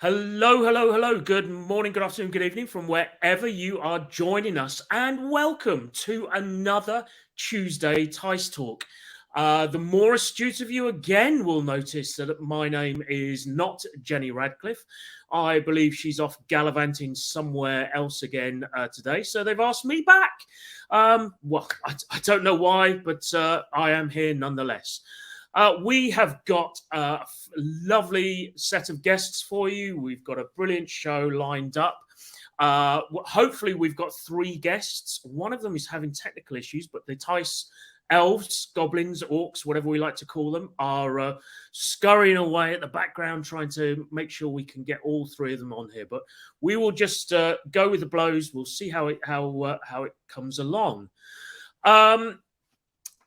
Hello, hello, hello. Good morning, good afternoon, good evening from wherever you are joining us, and welcome to another Tuesday teissTalk. The more astute of you again will notice that my name is not Jenny Radcliffe. I believe she's off gallivanting somewhere else again today, so they've asked me back. I don't know why, but I am here nonetheless. We have got a lovely set of guests for you. We've got a brilliant show lined up. Hopefully, we've got three guests. One of them is having technical issues, but the Tice elves, goblins, orcs, whatever we like to call them, are scurrying away at the background, trying to make sure we can get all three of them on here. But we will just go with the blows. We'll see how it comes along.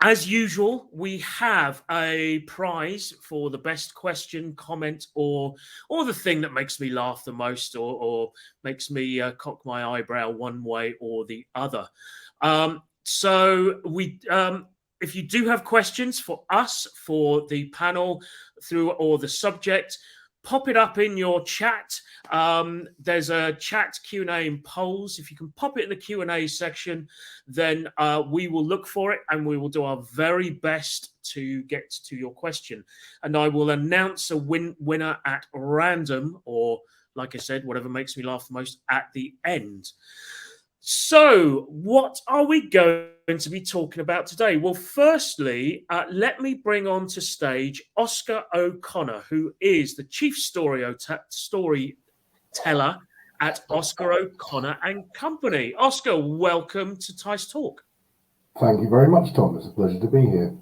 As usual, we have a prize for the best question, comment, or the thing that makes me laugh the most, or makes me cock my eyebrow one way or the other. So if you do have questions for us, for the panel, or the subject, pop it up in your chat. There's a chat Q&A and polls. If you can pop it in the Q&A section, then we will look for it and we will do our very best to get to your question. And I will announce a winner at random, or like I said, whatever makes me laugh the most at the end. So what are we going to be talking about today? Well, firstly, let me bring on to stage Oscar O'Connor, who is the chief storyteller at Oscar O'Connor and Company. Oscar, welcome to teissTalk. Thank you very much, Tom. It's a pleasure to be here.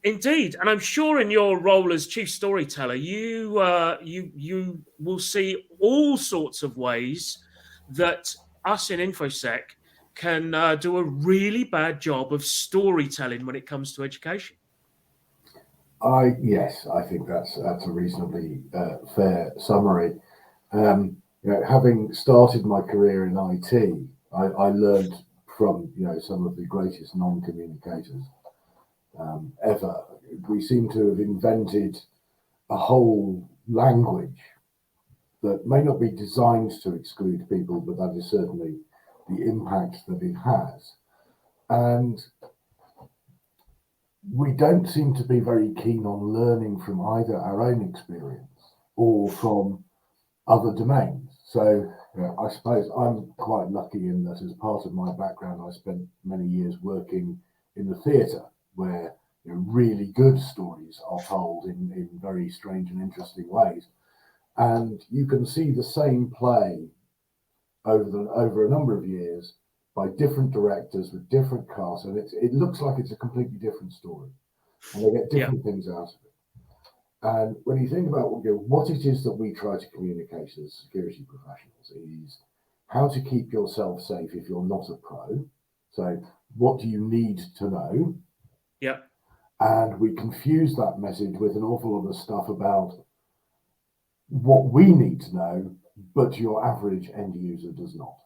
Indeed, and I'm sure in your role as chief storyteller, you will see all sorts of ways that us in InfoSec can do a really bad job of storytelling when it comes to education. Yes, I think that's a reasonably fair summary. Having started my career in IT, I learned from some of the greatest non-communicators ever. We seem to have invented a whole language that may not be designed to exclude people, but that is certainly the impact that it has. And we don't seem to be very keen on learning from either our own experience or from other domains. So I suppose I'm quite lucky in that as part of my background, I spent many years working in the theatre, where really good stories are told in very strange and interesting ways. And you can see the same play over a number of years by different directors with different casts, and it looks like it's a completely different story, and they get different things out of it. And when you think about what it is that we try to communicate as security professionals, is how to keep yourself safe if you're not a pro. So what do you need to know? Yeah. And we confuse that message with an awful lot of stuff about what we need to know, but your average end user does not.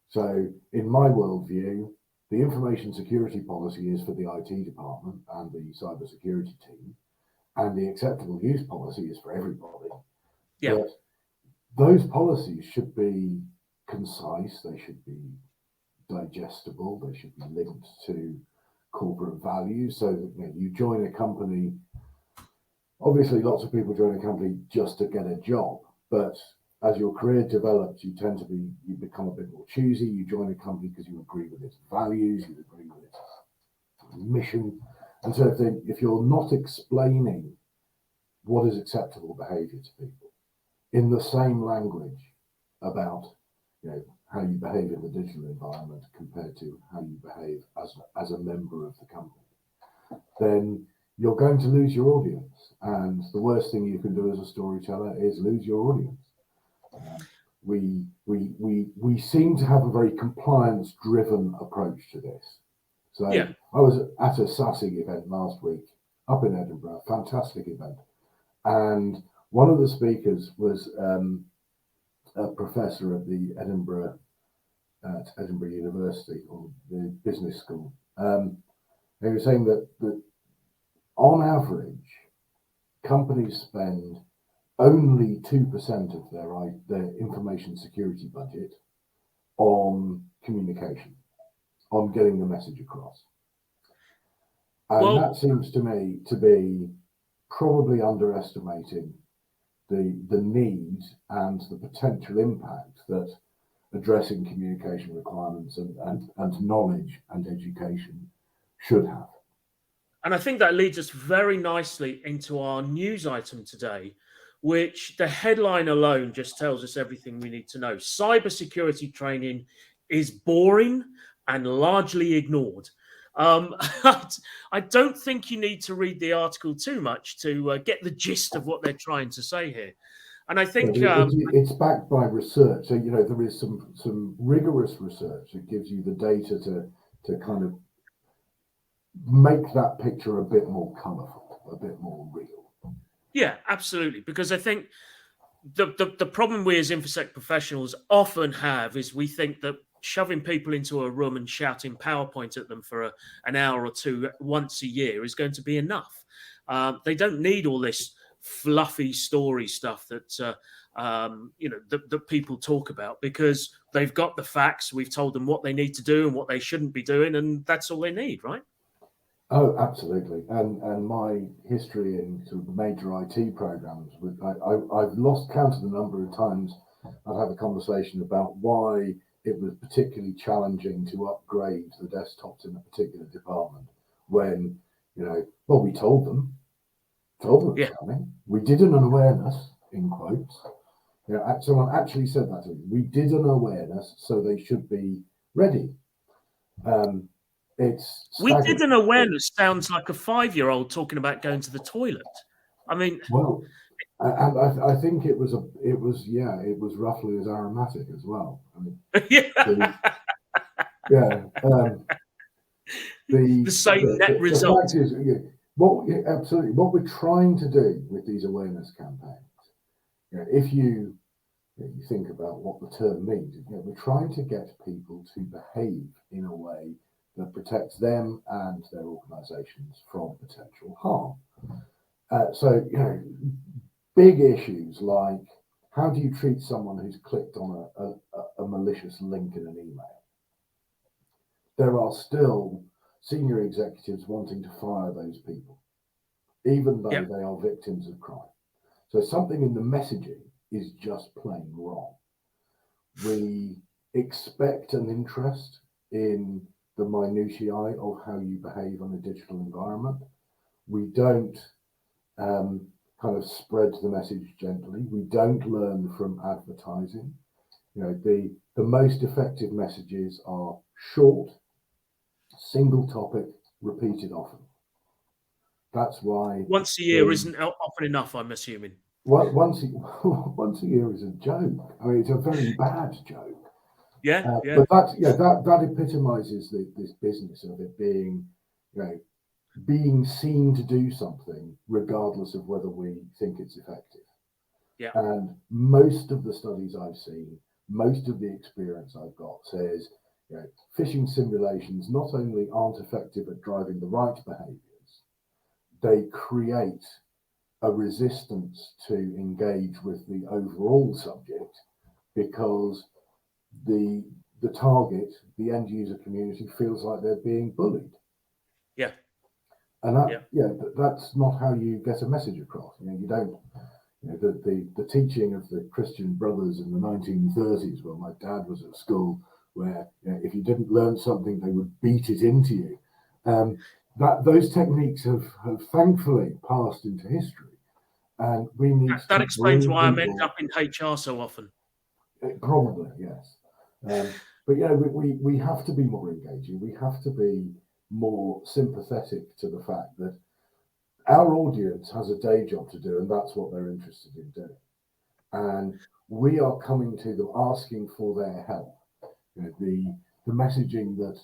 So in my worldview, the information security policy is for the IT department and the cybersecurity team, and the acceptable use policy is for everybody. Yeah. But those policies should be concise, they should be digestible, they should be linked to corporate values, so that you join a company. Obviously, lots of people join a company just to get a job, but as your career develops, you become a bit more choosy. You join a company because you agree with its values, you agree with its mission. And so if you're not explaining what is acceptable behavior to people in the same language about how you behave in the digital environment compared to how you behave as a member of the company, then you're going to lose your audience. And the worst thing you can do as a storyteller is lose your audience. We seem to have a very compliance-driven approach to this. So I was at a SASE event last week up in Edinburgh, fantastic event. And one of the speakers was a professor at the Edinburgh University, or the business school. They were saying that on average, companies spend only 2% of their information security budget on communication, on getting the message across. And that seems to me to be probably underestimating the need and the potential impact that addressing communication requirements and knowledge and education should have. And I think that leads us very nicely into our news item today, which the headline alone just tells us everything we need to know. Cybersecurity training is boring and largely ignored. I don't think you need to read the article too much to get the gist of what they're trying to say here. And I think it's backed by research. So, there is some rigorous research that gives you the data to kind of make that picture a bit more colourful, a bit more real. Yeah, absolutely. Because I think the problem we as InfoSec professionals often have is we think that shoving people into a room and shouting PowerPoint at them for an hour or two once a year is going to be enough. They don't need all this fluffy story stuff that that people talk about, because they've got the facts. We've told them what they need to do and what they shouldn't be doing, and that's all they need, right? Oh, absolutely. And my history in sort of major IT programs, I've lost count of the number of times I've had a conversation about why it was particularly challenging to upgrade the desktops in a particular department when, we told them it was coming. We did an awareness, in quotes. Someone actually said that to me. We did an awareness, so they should be ready. We did an awareness sounds like a 5-year-old talking about going to the toilet. I mean, well, and I think it was roughly as aromatic as well. I mean, the same net result. The fact is, absolutely, what we're trying to do with these awareness campaigns, if you think about what the term means, we're trying to get people to behave in a way that protects them and their organisations from potential harm. So, big issues like, how do you treat someone who's clicked on a malicious link in an email? There are still senior executives wanting to fire those people, even though they are victims of crime. So something in the messaging is just plain wrong. We expect an interest in the minutiae of how you behave in a digital environment. We don't kind of spread the message gently. We don't learn from advertising. The most effective messages are short, single topic, repeated often. That's why once a year isn't often enough, I'm assuming. Once a year is a joke. I mean, it's a very bad joke. But that epitomizes this business of it being, being seen to do something regardless of whether we think it's effective. Yeah. And most of the studies I've seen, most of the experience I've got says, phishing simulations not only aren't effective at driving the right behaviors, they create a resistance to engage with the overall subject because the target, the end user community, feels like they're being bullied. Yeah. And that's not how you get a message across. You don't. The teaching of the Christian brothers in the 1930s, when my dad was at school, where if you didn't learn something, they would beat it into you. Those techniques have thankfully passed into history, and we need that explains why I'm ending up in HR so often. Probably, yes. But we have to be more engaging. We have to be more sympathetic to the fact that our audience has a day job to do, and that's what they're interested in doing. And we are coming to them asking for their help. The messaging that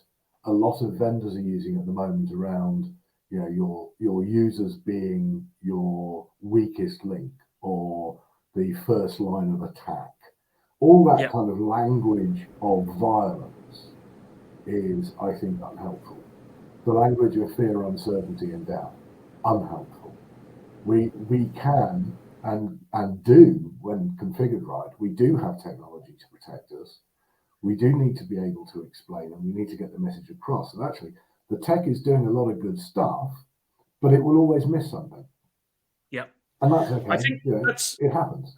a lot of vendors are using at the moment around your users being your weakest link or the first line of attack, all that kind of language of violence is, I think, unhelpful. The language of fear, uncertainty, and doubt, unhelpful. We can and do, when configured right, we do have technology to protect us. We do need to be able to explain, and we need to get the message across. And actually, the tech is doing a lot of good stuff, but it will always miss something. Yeah. And that's okay. I think it happens.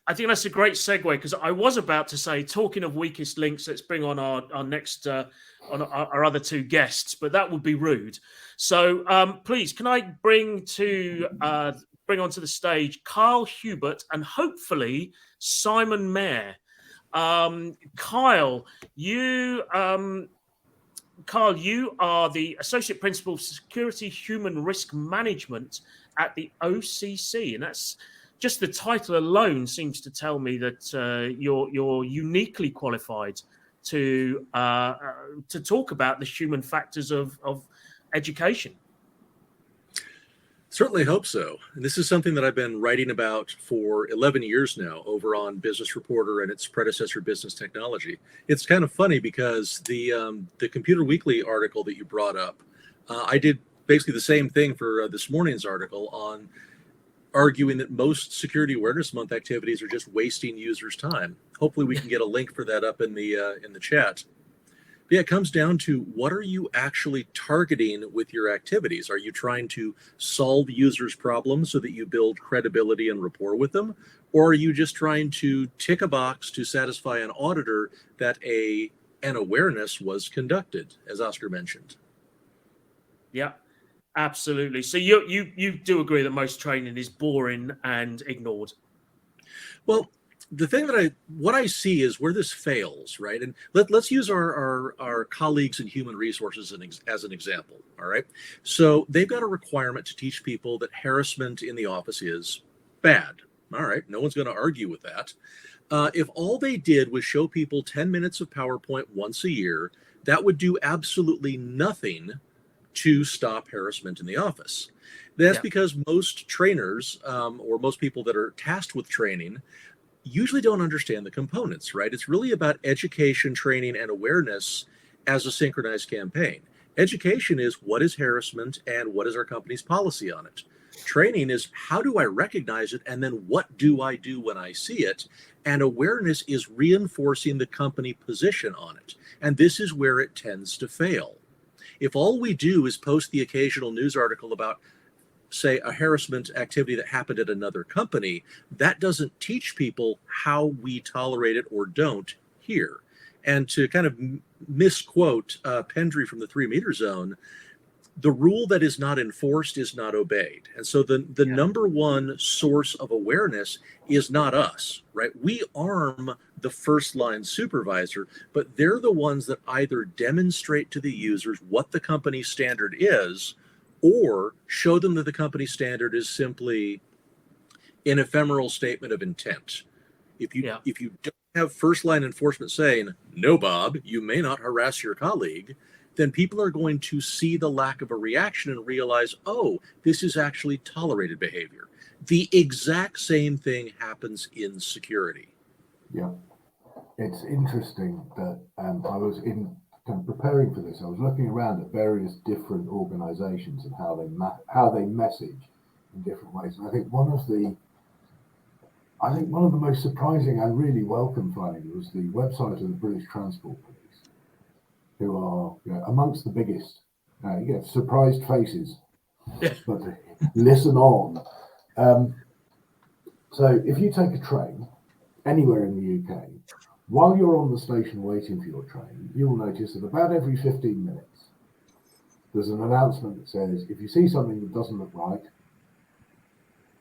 I think that's a great segue, because I was about to say, talking of weakest links, let's bring on our next on our other two guests, but that would be rude. So please, can I bring onto the stage Carl Hubert and hopefully Simon Mayer. Kyle, you are the Associate Principal of Security Human Risk Management at the OCC, and that's just the title alone seems to tell me that you're uniquely qualified to talk about the human factors of education. Certainly hope so. And this is something that I've been writing about for 11 years now over on Business Reporter and its predecessor, Business Technology. It's kind of funny because the Computer Weekly article that you brought up, I did basically the same thing for this morning's article on arguing that most Security Awareness Month activities are just wasting users' time. Hopefully we can get a link for that up in the chat. But yeah, it comes down to, what are you actually targeting with your activities? Are you trying to solve users' problems so that you build credibility and rapport with them? Or are you just trying to tick a box to satisfy an auditor that an awareness was conducted, as Oscar mentioned? Yeah, absolutely. So you do agree that most training is boring and ignored? Well, the thing that what I see is where this fails, right? And let's use our colleagues in human resources as an example, all right? So they've got a requirement to teach people that harassment in the office is bad. All right, no one's going to argue with that. If all they did was show people 10 minutes of PowerPoint once a year, that would do absolutely nothing to stop harassment in the office. That's because most trainers or most people that are tasked with training usually don't understand the components, right? It's really about education, training, and awareness as a synchronized campaign. Education is, what is harassment and what is our company's policy on it? Training is, how do I recognize it, and then what do I do when I see it? And awareness is reinforcing the company position on it. And this is where it tends to fail. If all we do is post the occasional news article about, say, a harassment activity that happened at another company, that doesn't teach people how we tolerate it or don't here. And to kind of misquote Pendry from the 3 Meter Zone, the rule that is not enforced is not obeyed. And so the number one source of awareness is not us, right? We arm the first line supervisor, but they're the ones that either demonstrate to the users what the company standard is, or show them that the company standard is simply an ephemeral statement of intent. If you don't have first line enforcement saying, no, Bob, you may not harass your colleague, then people are going to see the lack of a reaction and realize, oh, this is actually tolerated behavior. The exact same thing happens in security. Yeah, it's interesting that I was preparing for this. I was looking around at various different organisations and how they message in different ways. And I think one of the most surprising and really welcome findings was the website of the British Transport Police, who are amongst the biggest. You get surprised faces, but listen on. So if you take a train anywhere in the UK, while you're on the station waiting for your train, you'll notice that about every 15 minutes, there's an announcement that says, if you see something that doesn't look right,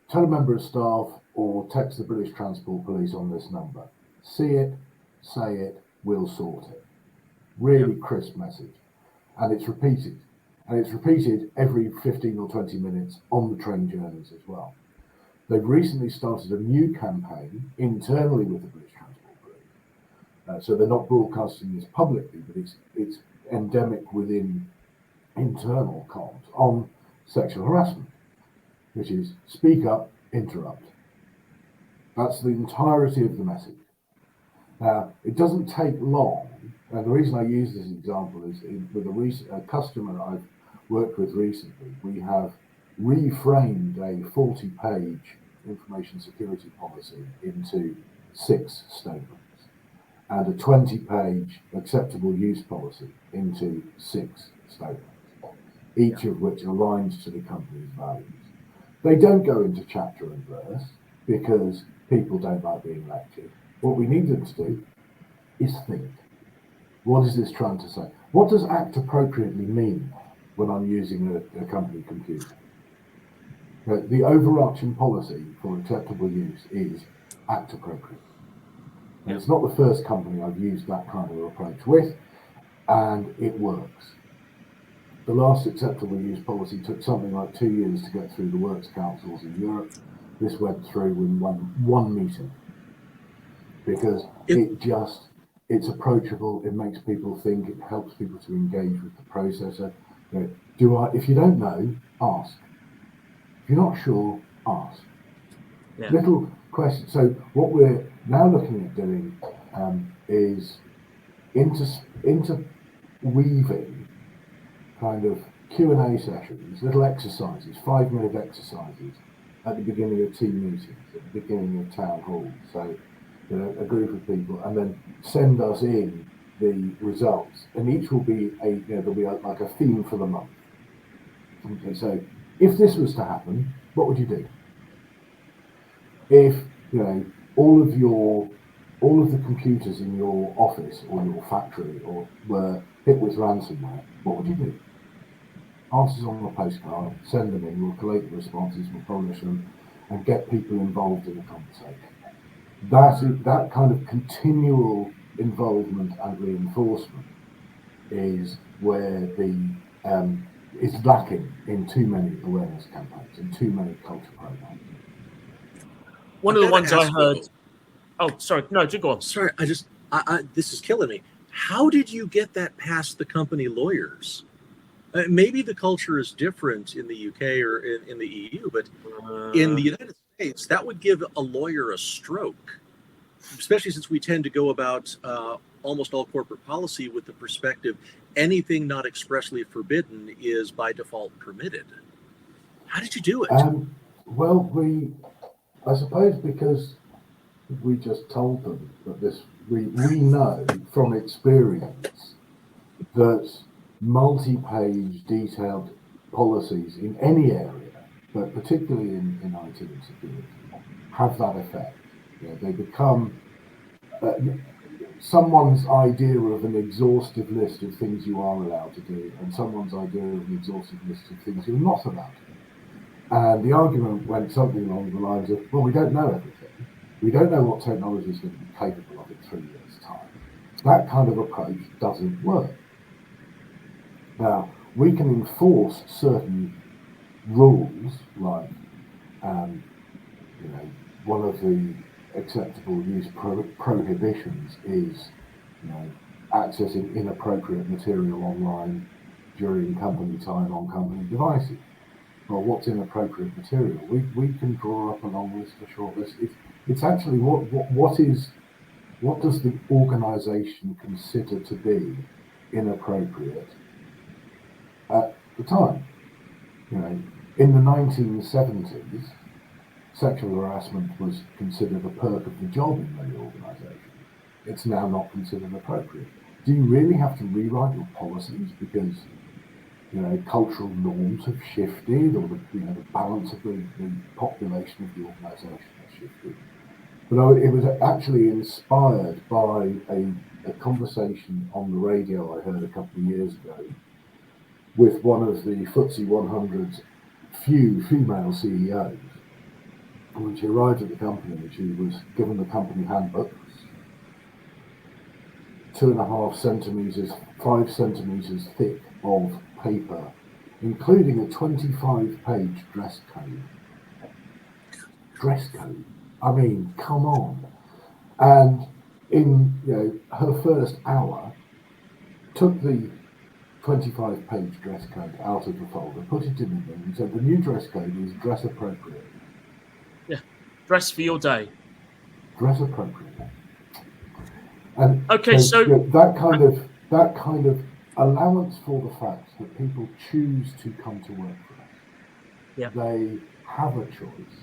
tell a member of staff or text the British Transport Police on this number. See it, say it, we'll sort it. Really crisp message. And it's repeated. And it's repeated every 15 or 20 minutes on the train journeys as well. They've recently started a new campaign internally with the British Transport Police. So they're not broadcasting this publicly, but it's endemic within internal comms on sexual harassment, which is speak up, interrupt. That's the entirety of the message. Now, it doesn't take long, and the reason I use this example is with a customer I've worked with recently, we have reframed a 40-page information security policy into 6 statements and a 20-page acceptable use policy into 6 statements, each of which aligns to the company's values. They don't go into chapter and verse because people don't like being lectured. What we need them to do is think. What is this trying to say? What does act appropriately mean when I'm using a company computer? The overarching policy for acceptable use is act appropriately. And it's not the first company I've used that kind of approach with, and it works. The last acceptable use policy took something like 2 years to get through the works councils in Europe. This went through in one meeting because it's approachable. It makes people think. It helps people to engage with the processor. If you don't know, ask. If you're not sure, ask. Yeah. Little question. So what we're now looking at doing is interweaving kind of Q&A sessions, little exercises, 5-minute exercises at the beginning of team meetings, at the beginning of town halls. So, a group of people, and then send us in the results, and each will be there'll be like a theme for the month. Okay, so if this was to happen, what would you do? If all of the computers in your office or your factory were hit with ransomware, what would you do? Answers on a postcard, send them in, we'll collate the responses, we'll publish them, and get people involved in the conversation. That kind of continual involvement and reinforcement is where is lacking in too many awareness campaigns and too many culture programs. One of the ones I heard. Oh, sorry. No, do go on. Sorry, this is killing me. How did you get that past the company lawyers? Maybe the culture is different in the UK or in the EU, but in the United States, that would give a lawyer a stroke, especially since we tend to go about almost all corporate policy with the perspective anything not expressly forbidden is by default permitted. How did you do it? Well, I suppose because we just told them that we know from experience that multi-page detailed policies in any area, but particularly in IT and security, have that effect. They become someone's idea of an exhaustive list of things you are allowed to do and someone's idea of an exhaustive list of things you're not allowed to do. And the argument went something along the lines of, well, we don't know everything. We don't know what technology is going to be capable of in 3 years' time. That kind of approach doesn't work. Now, we can enforce certain rules, like, one of the acceptable use prohibitions is, accessing inappropriate material online during company time on company devices. Well, what's inappropriate material? We can draw up a long list, a short list. It's actually what does the organisation consider to be inappropriate at the time? In the 1970s, sexual harassment was considered a perk of the job in many organisations. It's now not considered appropriate. Do you really have to rewrite your policies because cultural norms have shifted, or the balance of the population of the organisation has shifted? But it was actually inspired by a conversation on the radio I heard a couple of years ago with one of the FTSE 100's few female CEOs. When she arrived at the company, she was given the company handbook, 2.5 centimetres, 5 centimetres thick of paper, including a 25-page dress code. Dress code. I mean, come on. And in her first hour, took the 25-page dress code out of the folder, put it in the bin, and said the new dress code is dress appropriate. Yeah, dress for your day. Dress appropriate. And okay, so that kind of allowance for the fact that people choose to come to work for us. Yeah. They have a choice.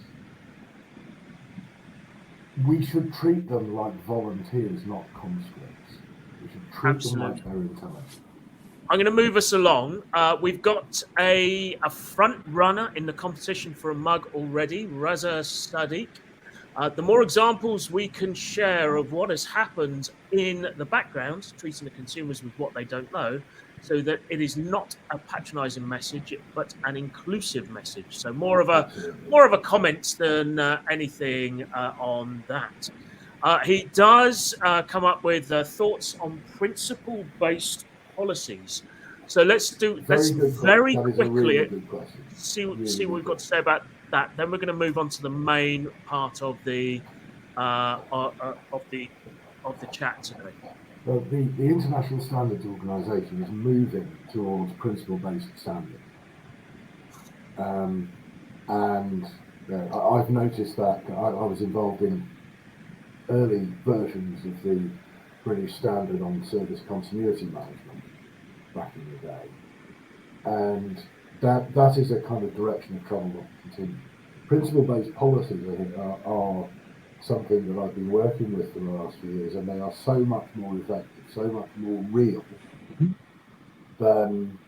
we should treat them like volunteers, not conscripts. We should treat them like Absolutely. they're intelligent. I'm going to move us along. We've got a front runner in the competition for a mug already, Raza Sadiq. The more examples we can share of what has happened in the background, treating the consumers with what they don't know, so that it is not a patronizing message, but an inclusive message. So more of a comment than anything on that. He does come up with thoughts on principle-based policies. So let's very That is a quickly really good question. see Really what good we've got to question. say about that. Then we're going to move on to the main part of the chat today. Well, the International Standards Organization is moving towards principle-based standards. And I've noticed that I was involved in early versions of the British Standard on Service Continuity Management back in the day. And that is a kind of direction of travel that will continue. Principle-based policies, I think, are something that I've been working with for the last few years, and they are so much more effective, so much more real than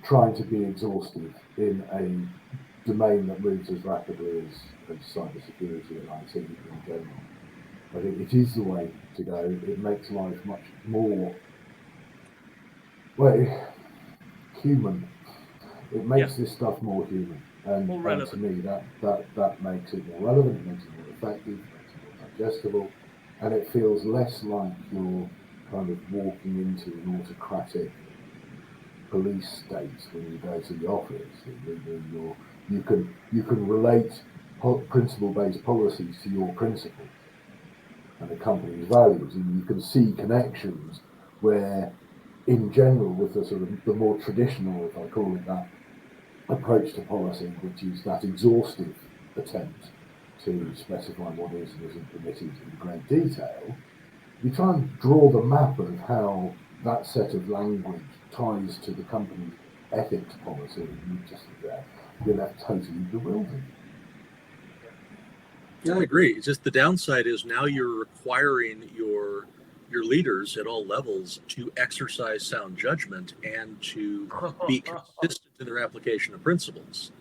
trying to be exhaustive in a domain that moves as rapidly as cybersecurity and IT in general. I think it is the way to go. It makes life much more, human. It makes this stuff more human, and to me that makes it more relevant, it makes it more effective, it makes it more digestible, and it feels less like you're kind of walking into an autocratic police state when you go to the office. You can relate principle-based policies to your principles and the company's values, and you can see connections where, in general, with the sort of the more traditional, if I call it that, approach to policy, which is that exhaustive attempt to specify what is and isn't permitted in great detail, you try and draw the map of how that set of language ties to the company's ethics policy, and you're left totally bewildered. Yeah, I agree. It's just the downside is now you're requiring your leaders at all levels to exercise sound judgment and to be consistent in their application of principles,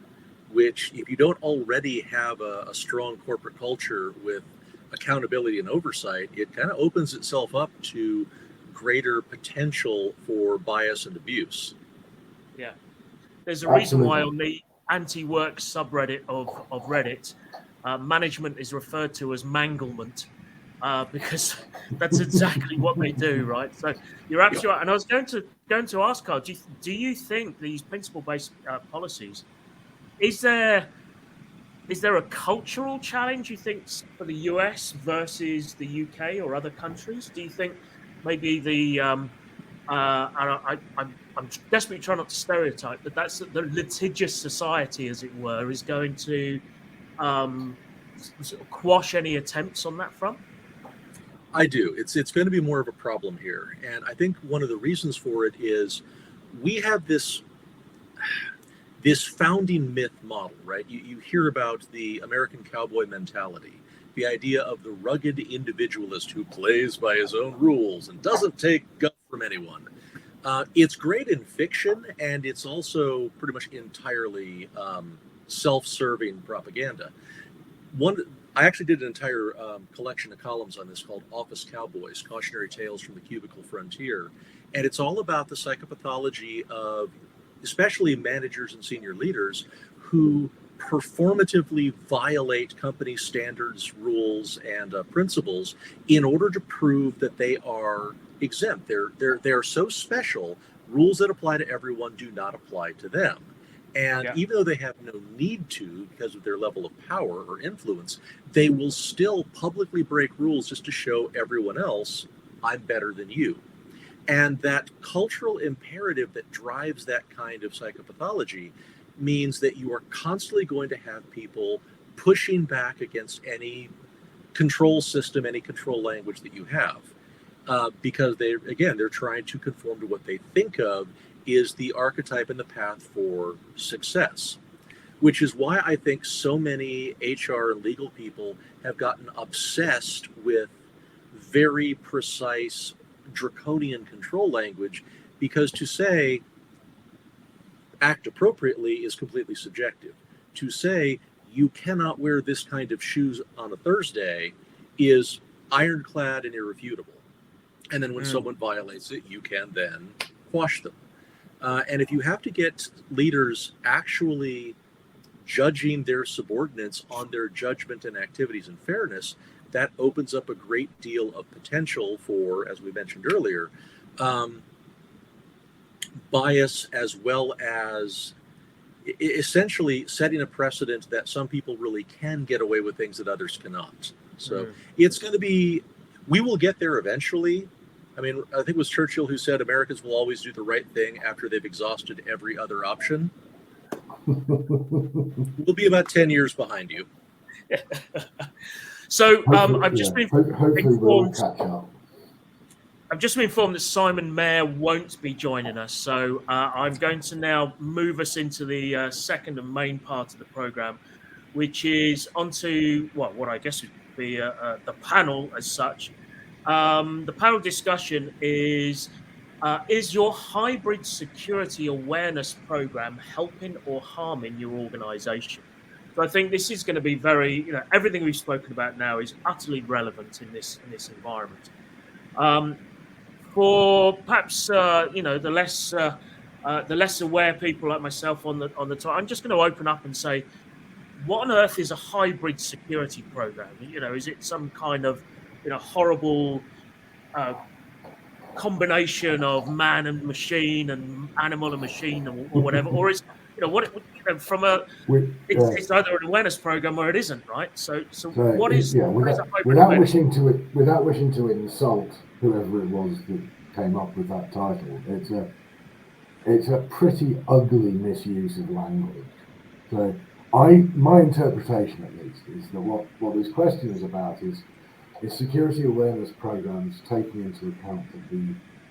which if you don't already have a strong corporate culture with accountability and oversight, it kind of opens itself up to greater potential for bias and abuse. Yeah. There's a reason why on the anti-work subreddit of Reddit, management is referred to as manglement, because that's exactly what they do, right? So you're absolutely right. And I was going to ask Carl, do you think these principle-based policies, is there a cultural challenge, you think, for the US versus the UK or other countries? Do you think maybe I'm desperately trying not to stereotype, but that's the litigious society, as it were, is going to sort of quash any attempts on that front? I do. It's going to be more of a problem here, and I think one of the reasons for it is we have this founding myth model, right? You hear about the American cowboy mentality, the idea of the rugged individualist who plays by his own rules and doesn't take guff from anyone. It's great in fiction, and it's also pretty much entirely self-serving propaganda. I actually did an entire collection of columns on this called Office Cowboys, Cautionary Tales from the Cubicle Frontier. And it's all about the psychopathology of especially managers and senior leaders who performatively violate company standards, rules, and principles in order to prove that they are exempt. They're so special, rules that apply to everyone do not apply to them. And even though they have no need to, because of their level of power or influence, they will still publicly break rules just to show everyone else, I'm better than you. And that cultural imperative that drives that kind of psychopathology means that you are constantly going to have people pushing back against any control system, any control language that you have. Because they're trying to conform to what they think of is the archetype and the path for success. which is why I think so many HR and legal people have gotten obsessed with very precise draconian control language, because to say act appropriately is completely subjective. To say you cannot wear this kind of shoes on a Thursday is ironclad and irrefutable. And then when someone violates it, you can then quash them. And if you have to get leaders actually judging their subordinates on their judgment and activities and fairness, that opens up a great deal of potential for, as we mentioned earlier, bias, as well as essentially setting a precedent that some people really can get away with things that others cannot. So it's going to be, we will get there eventually. I mean, I think it was Churchill who said Americans will always do the right thing after they've exhausted every other option. We'll be about 10 years behind you. So I've just been hopefully we'll catch up. I've just been informed that Simon Mayer won't be joining us, so I'm going to now move us into the second and main part of the program, which is onto what I guess would be the panel as such. The panel discussion is your hybrid security awareness program helping or harming your organization? So I think this is going to be very, everything we've spoken about now is utterly relevant in this environment. For perhaps the less aware people like myself on the top, I'm just going to open up and say, what on earth is a hybrid security program? Is it some kind of horrible combination of man and machine and animal and machine or whatever, or is it's either an awareness program or it isn't, right? So what is without wishing to insult whoever it was that came up with that title, it's a pretty ugly misuse of language. So my interpretation at least is that what this question is about is security awareness programs taking into account that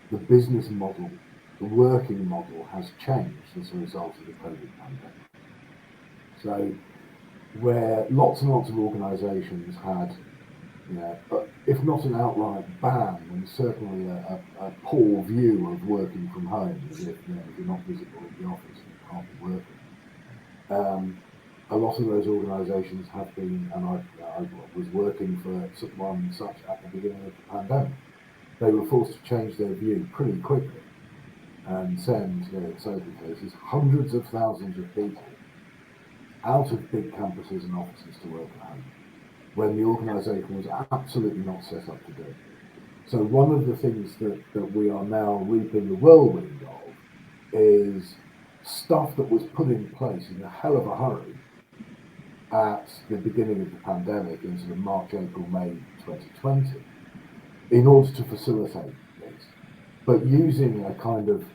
the business model, the working model has changed as a result of the COVID pandemic. So where lots and lots of organisations had, if not an outright ban, then certainly a poor view of working from home, as if you're not visible in the office, you can't be working. A lot of those organisations have been, and I was working for one such at the beginning of the pandemic. They were forced to change their view pretty quickly and send, in certain cases, hundreds of thousands of people out of big campuses and offices to work at home, when the organisation was absolutely not set up to do it. So one of the things that we are now reaping the whirlwind of is stuff that was put in place in a hell of a hurry at the beginning of the pandemic, into the March, April, May 2020, in order to facilitate this, but using a kind of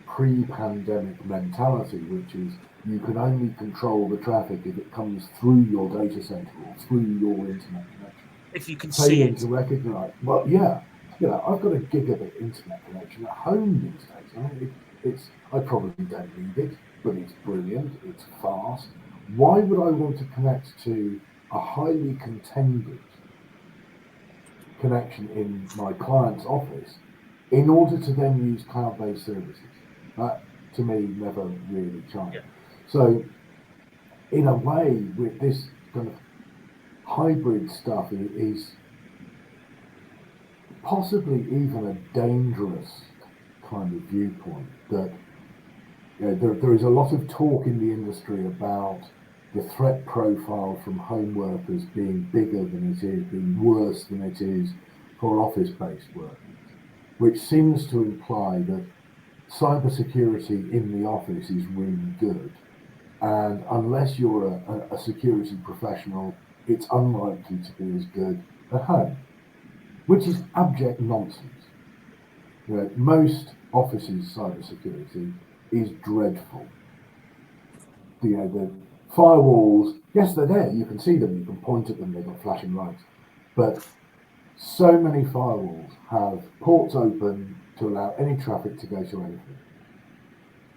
pre-pandemic mentality, which is you can only control the traffic if it comes through your data center or through your internet connection. If you can see it. To recognize, well, I've got a gigabit internet connection at home these days. I mean, I probably don't need it, but it's brilliant, it's fast. Why would I want to connect to a highly contended connection in my client's office in order to then use cloud-based services? That, to me, never really chimed. Yeah. So, in a way, with this kind of hybrid stuff is possibly even a dangerous kind of viewpoint. That there is a lot of talk in the industry about the threat profile from home workers being bigger than it is, being worse than it is for office-based workers, which seems to imply that cybersecurity in the office is really good, and unless you're a security professional, it's unlikely to be as good at home, which is abject nonsense. Most offices' cybersecurity is dreadful. The firewalls, yes, they're there, you can see them, you can point at them, they've got flashing lights, but so many firewalls have ports open to allow any traffic to go to anything,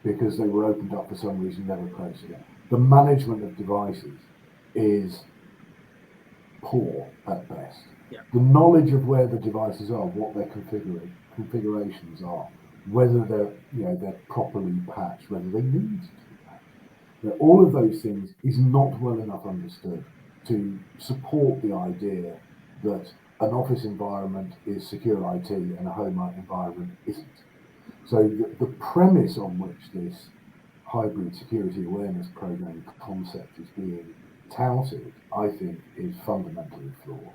because they were opened up for some reason, never closed again. the management of devices is poor at best. Yeah. The knowledge of where the devices are, what their configurations are, whether they're properly patched, whether they need to be patched. All of those things is not well enough understood to support the idea that an office environment is secure IT and a home environment isn't. So the premise on which this hybrid security awareness program concept is being touted, I think, is fundamentally flawed.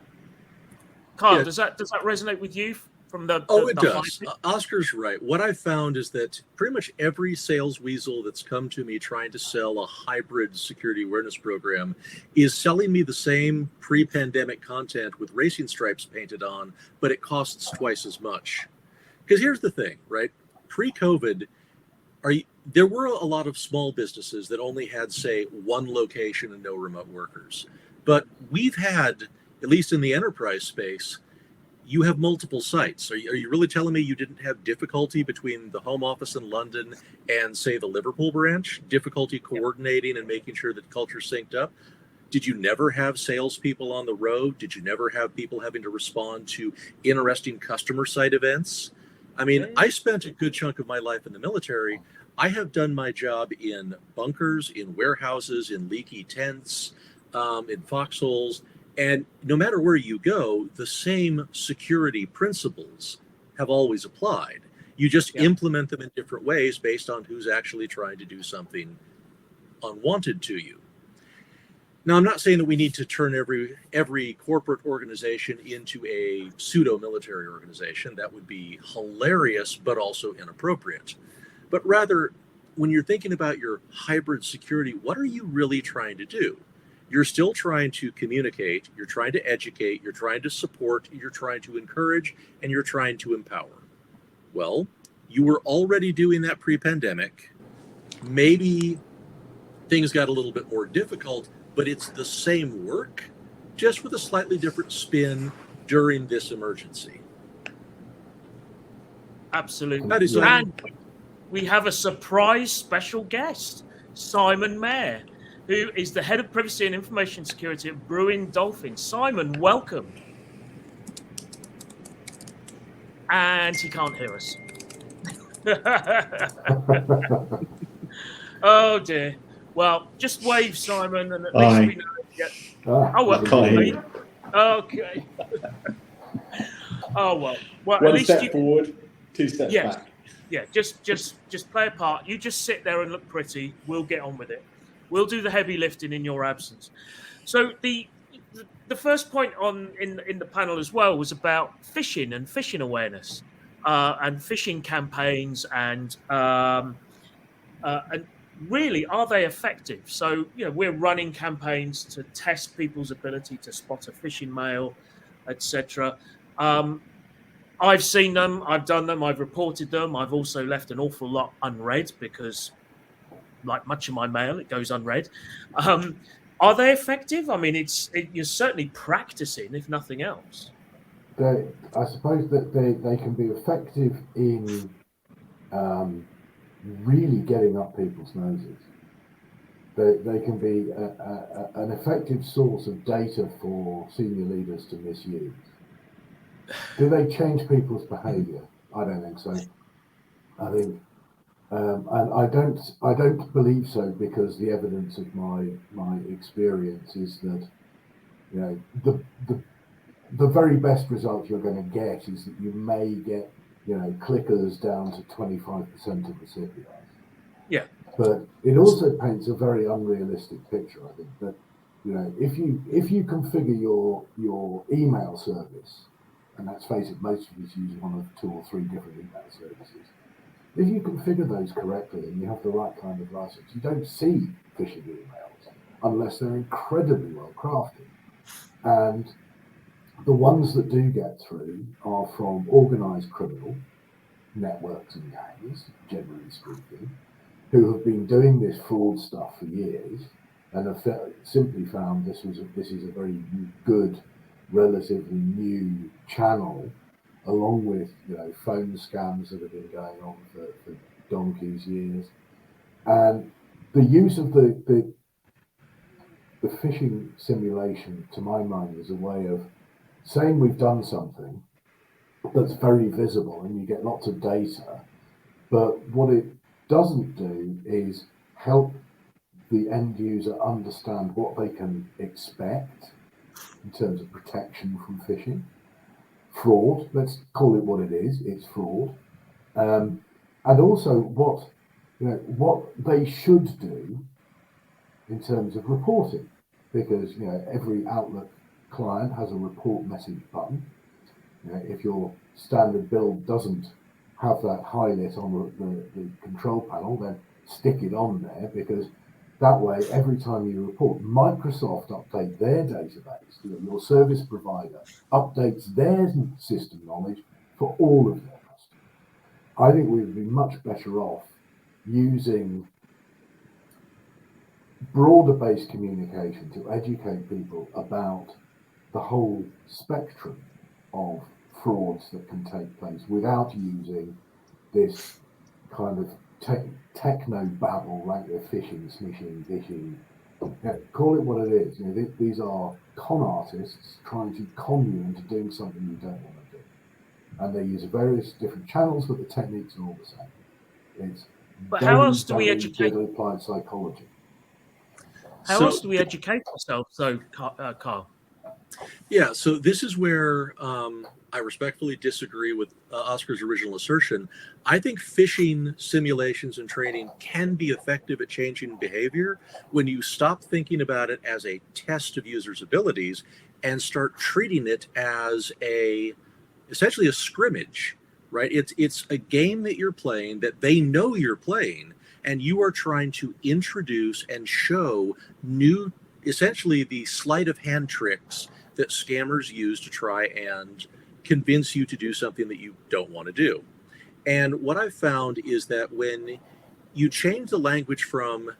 Kyle, does that resonate with you from the it the does. hybrid? Oscar's right. What I found is that pretty much every sales weasel that's come to me trying to sell a hybrid security awareness program is selling me the same pre-pandemic content with racing stripes painted on, but it costs twice as much. Because here's the thing, right? Pre-COVID, there were a lot of small businesses that only had, say, one location and no remote workers. But we've had, at least in the enterprise space, you have multiple sites. Are you really telling me you didn't have difficulty between the home office in London and, say, the Liverpool branch? Difficulty coordinating and making sure that culture synced up? Did you never have salespeople on the road? Did you never have people having to respond to interesting customer site events? I mean, I spent a good chunk of my life in the military. I have done my job in bunkers, in warehouses, in leaky tents, in foxholes. And no matter where you go, the same security principles have always applied. You just implement them in different ways based on who's actually trying to do something unwanted to you. Now, I'm not saying that we need to turn every corporate organization into a pseudo-military organization. That would be hilarious, but also inappropriate. But rather, when you're thinking about your hybrid security, what are you really trying to do? You're still trying to communicate, you're trying to educate, you're trying to support, you're trying to encourage, and you're trying to empower. Well, you were already doing that pre-pandemic. Maybe things got a little bit more difficult, but it's the same work, just with a slightly different spin during this emergency. Absolutely. So, and we have a surprise special guest, Simon Mayer, who is the head of privacy and information security at Brewing Dolphin. Simon, welcome. And he can't hear us. Oh dear. Well, just wave, Simon, and at least we know. Oh well. Okay. Oh well. Well, One at least step forward, two steps back. Yeah. Just play a part. You just sit there and look pretty. We'll get on with it. We'll do the heavy lifting in your absence. So the first point in the panel as well was about phishing and phishing awareness, and phishing campaigns, and really, are they effective? So we're running campaigns to test people's ability to spot a phishing mail, etc. I've seen them, I've done them, I've reported them. I've also left an awful lot unread because, like much of my mail, it goes unread. Are they effective? I mean, you're certainly practicing, if nothing else. I suppose that they can be effective in really getting up people's noses. They can be an effective source of data for senior leaders to misuse. Do they change people's behaviour? I don't think so. I think, and I don't believe so, because the evidence of my experience is that the very best result you're going to get is that you may get clickers down to 25% of the CPIs. Yeah. But it also paints a very unrealistic picture, I think, that if you configure your email service, and let's face it, most of us use one of 2 or 3 different email services. If you configure those correctly and you have the right kind of license, you don't see phishing emails unless they're incredibly well crafted. And the ones that do get through are from organised criminal networks and gangs, generally speaking, who have been doing this fraud stuff for years and have simply found this is a very good, relatively new channel, along with phone scams that have been going on for donkey's years. And the use of the the phishing simulation, to my mind, is a way of saying we've done something that's very visible and you get lots of data, but what it doesn't do is help the end user understand what they can expect in terms of protection from phishing. Fraud, let's call it what it is, it's fraud. And also what they should do in terms of reporting, because every Outlook client has a report message button. If your standard build doesn't have that highlight on the control panel, then stick it on there, because that way, every time you report, Microsoft update their database. Your service provider updates their system knowledge for all of their customers. I think we would be much better off using broader-based communication to educate people about the whole spectrum of frauds that can take place without using this kind of techno babble like the phishing, smishing, dishing. Call it what it is. These are con artists trying to con you into doing something you don't want to do, and they use various different channels, but the techniques are all the same. It's But how else do we very educate? good applied psychology. How else do we educate ourselves, though, Carl? Yeah, so this is where I respectfully disagree with Oscar's original assertion. I think phishing simulations and training can be effective at changing behavior when you stop thinking about it as a test of users' abilities and start treating it as essentially a scrimmage, right? It's a game that you're playing that they know you're playing, and you are trying to introduce and show new, essentially the sleight of hand tricks that scammers use to try and convince you to do something that you don't want to do. And what I've found is that when you change the language from,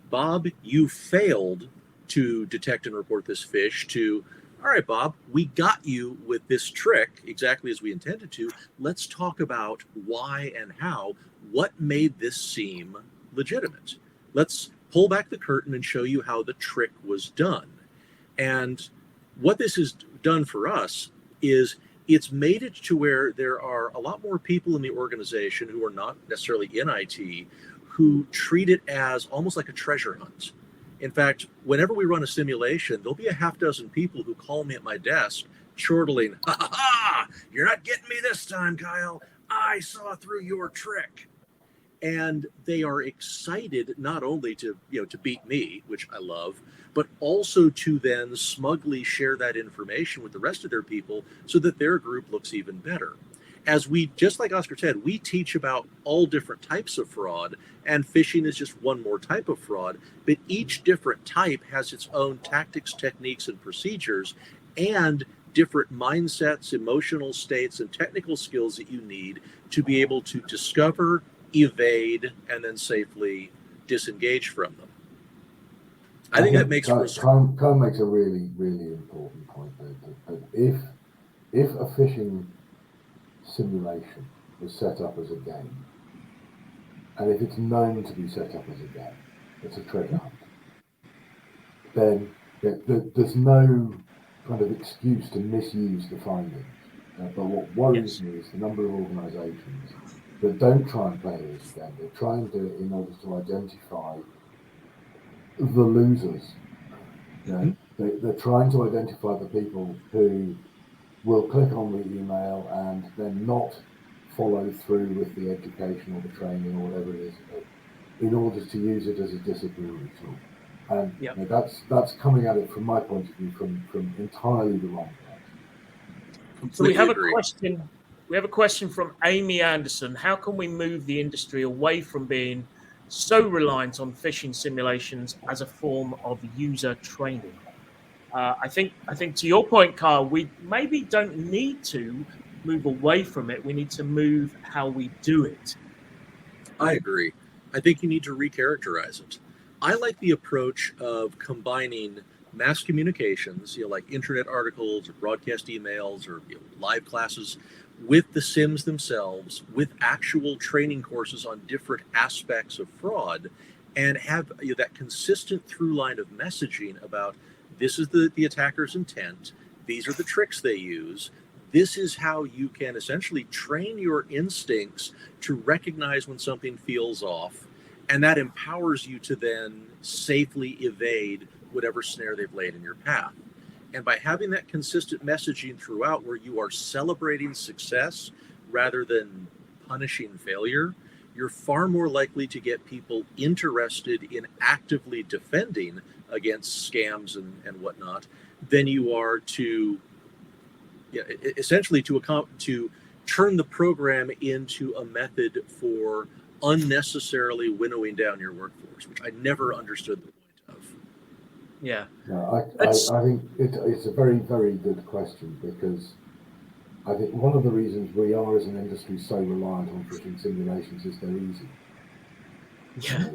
Bob, you failed to detect and report this fish, to, all right, Bob, we got you with this trick exactly as we intended to. Let's talk about why and how, what made this seem legitimate. Let's pull back the curtain and show you how the trick was done. And what this has done for us is it's made it to where there are a lot more people in the organization who are not necessarily in IT who treat it as almost like a treasure hunt. In fact, whenever we run a simulation, there'll be a half dozen people who call me at my desk chortling, "Ha ha ha, you're not getting me this time, Kyle. I saw through your trick." And they are excited not only to beat me, which I love, but also to then smugly share that information with the rest of their people so that their group looks even better. As we, just like Oscar said, we teach about all different types of fraud, and phishing is just one more type of fraud, but each different type has its own tactics, techniques, and procedures, and different mindsets, emotional states, and technical skills that you need to be able to discover, evade, and then safely disengage from them. I think that makes Kyle makes a really, really important point there. That if a phishing simulation was set up as a game, and if it's known to be set up as a game, it's a treasure hunt, then there's no kind of excuse to misuse the findings. But what worries me is the number of organisations that don't try and play it as a game. They're trying to, in order to identify the losers. They're trying to identify the people who will click on the email and then not follow through with the education or the training or whatever it is, in order to use it as a disciplinary tool. And that's coming at it from my point of view from entirely the wrong place. So we have a question. We have a question from Amy Anderson. How can we move the industry away from being so reliant on phishing simulations as a form of user training? I think to your point, Carl, we maybe don't need to move away from it. We need to move how we do it. I agree. I think you need to recharacterize it. I like the approach of combining mass communications, like internet articles or broadcast emails or live classes, with the sims themselves, with actual training courses on different aspects of fraud, and have that consistent through line of messaging about this is the attacker's intent, these are the tricks they use, this is how you can essentially train your instincts to recognize when something feels off, and that empowers you to then safely evade whatever snare they've laid in your path. And by having that consistent messaging throughout where you are celebrating success rather than punishing failure, you're far more likely to get people interested in actively defending against scams and whatnot than you are to essentially to turn the program into a method for unnecessarily winnowing down your workforce, which I never understood the point of. Yeah. No, I think it's a very, very good question, because I think one of the reasons we are as an industry so reliant on phishing simulations is they're easy. Yeah.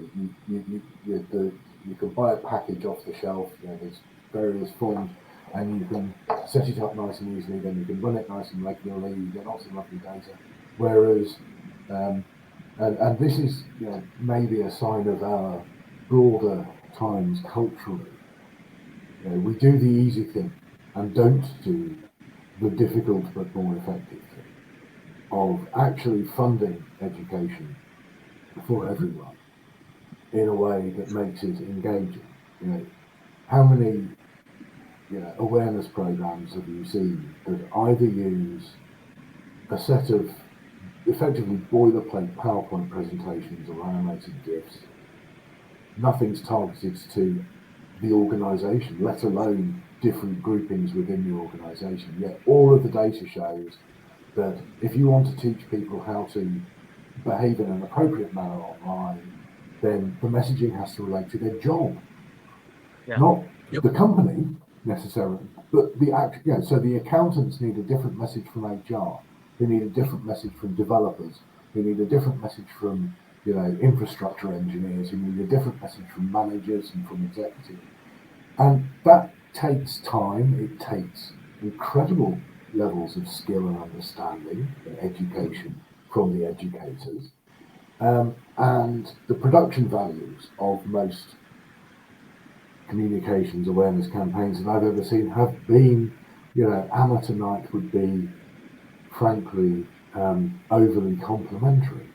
You can buy a package off the shelf, there's various forms, and you can set it up nice and easily, then you can run it nice and regularly, you get lots of lovely data. Whereas, and this is maybe a sign of our broader times culturally. We do the easy thing and don't do the difficult but more effective thing of actually funding education for everyone in a way that makes it engaging. How many awareness programs have you seen that either use a set of effectively boilerplate PowerPoint presentations or animated GIFs? Nothing's targeted to the organisation, let alone different groupings within the organisation. Yet all of the data shows that if you want to teach people how to behave in an appropriate manner online, then the messaging has to relate to their job, not the company necessarily, but the so the accountants need a different message from HR. They need a different message from developers. They need a different message from infrastructure engineers. Who need a different message from managers and from executives. And that takes time. It takes incredible levels of skill and understanding and education from the educators. And the production values of most communications awareness campaigns that I've ever seen have been, amateur night would be, frankly, overly complimentary.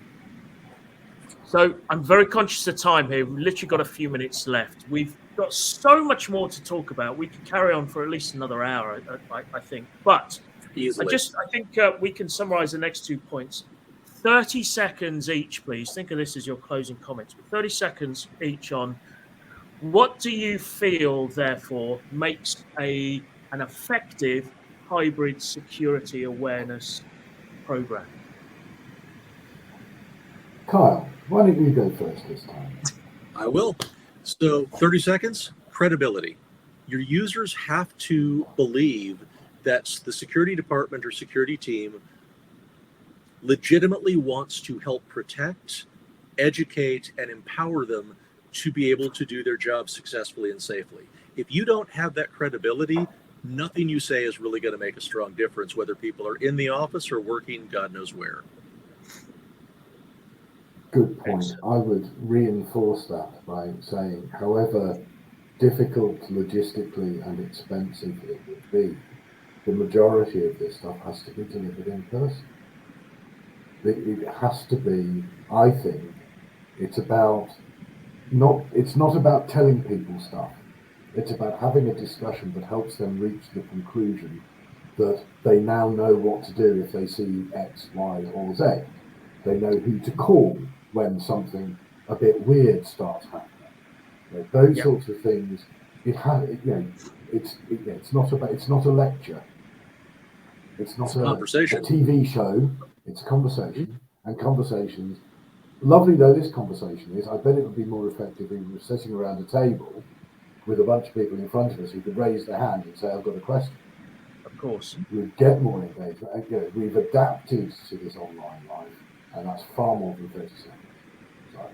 So I'm very conscious of time here. We've literally got a few minutes left. We've got so much more to talk about. We could carry on for at least another hour, I think. But Easily. I think we can summarize the next 2 points. 30 seconds each, please. Think of this as your closing comments. 30 seconds each on what do you feel, therefore, makes an effective hybrid security awareness program? Kyle, why don't you go first this time? I will. So 30 seconds, credibility. Your users have to believe that the security department or security team legitimately wants to help protect, educate, and empower them to be able to do their job successfully and safely. If you don't have that credibility, nothing you say is really going to make a strong difference, whether people are in the office or working God knows where. Good point. I would reinforce that by saying, however difficult logistically and expensive it would be, the majority of this stuff has to be delivered in person. It has to be, I think, it's not about telling people stuff. It's about having a discussion that helps them reach the conclusion that they now know what to do if they see X, Y, or Z. They know who to call when something a bit weird starts happening. Those sorts of things. It's not a lecture. It's not a conversation. A TV show. It's a conversation, and conversations. Lovely though this conversation is, I bet it would be more effective if we were sitting around a table with a bunch of people in front of us who could raise their hand and say, "I've got a question." Of course, we'd get more engagement. We've adapted to this online life, and that's far more than 30 seconds. Sorry.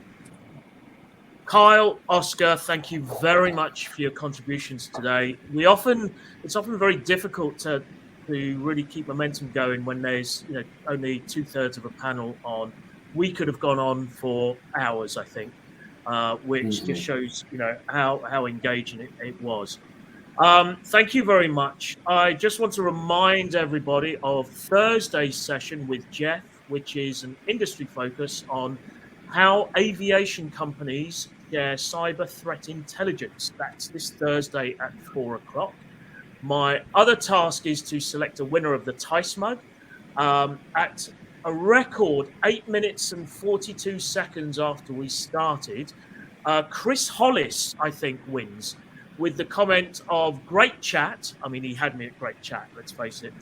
Kyle, Oscar, thank you very much for your contributions today. It's often very difficult to really keep momentum going when there's only 2/3 of a panel on. We could have gone on for hours, I think. which Easily. just shows, how engaging it was. Thank you very much. I just want to remind everybody of Thursday's session with Jeff, which is an industry focus on how aviation companies share cyber threat intelligence. That's this Thursday at 4:00. My other task is to select a winner of the Tice mug. At a record 8 minutes and 42 seconds after we started, Chris Hollis, I think, wins with the comment of great chat. I mean, he had me at great chat, let's face it.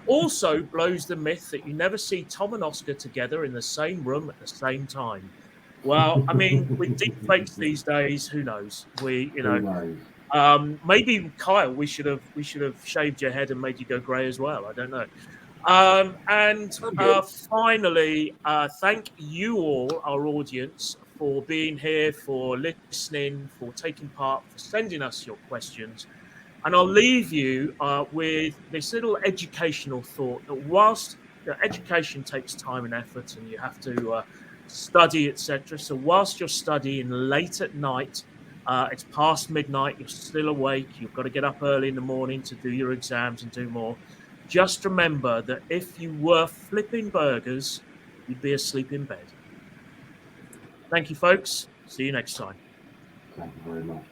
Also blows the myth that you never see Tom and Oscar together in the same room at the same time. Well, I mean, with deep fakes these days, who knows? Who knows? Maybe Kyle, we should have shaved your head and made you go grey as well. I don't know. Finally, thank you all, our audience, for being here, for listening, for taking part, for sending us your questions. And I'll leave you with this little educational thought that whilst education takes time and effort and you have to study, etc. So whilst you're studying late at night, it's past midnight, you're still awake, you've got to get up early in the morning to do your exams and do more. Just remember that if you were flipping burgers, you'd be asleep in bed. Thank you, folks. See you next time. Thank you very much.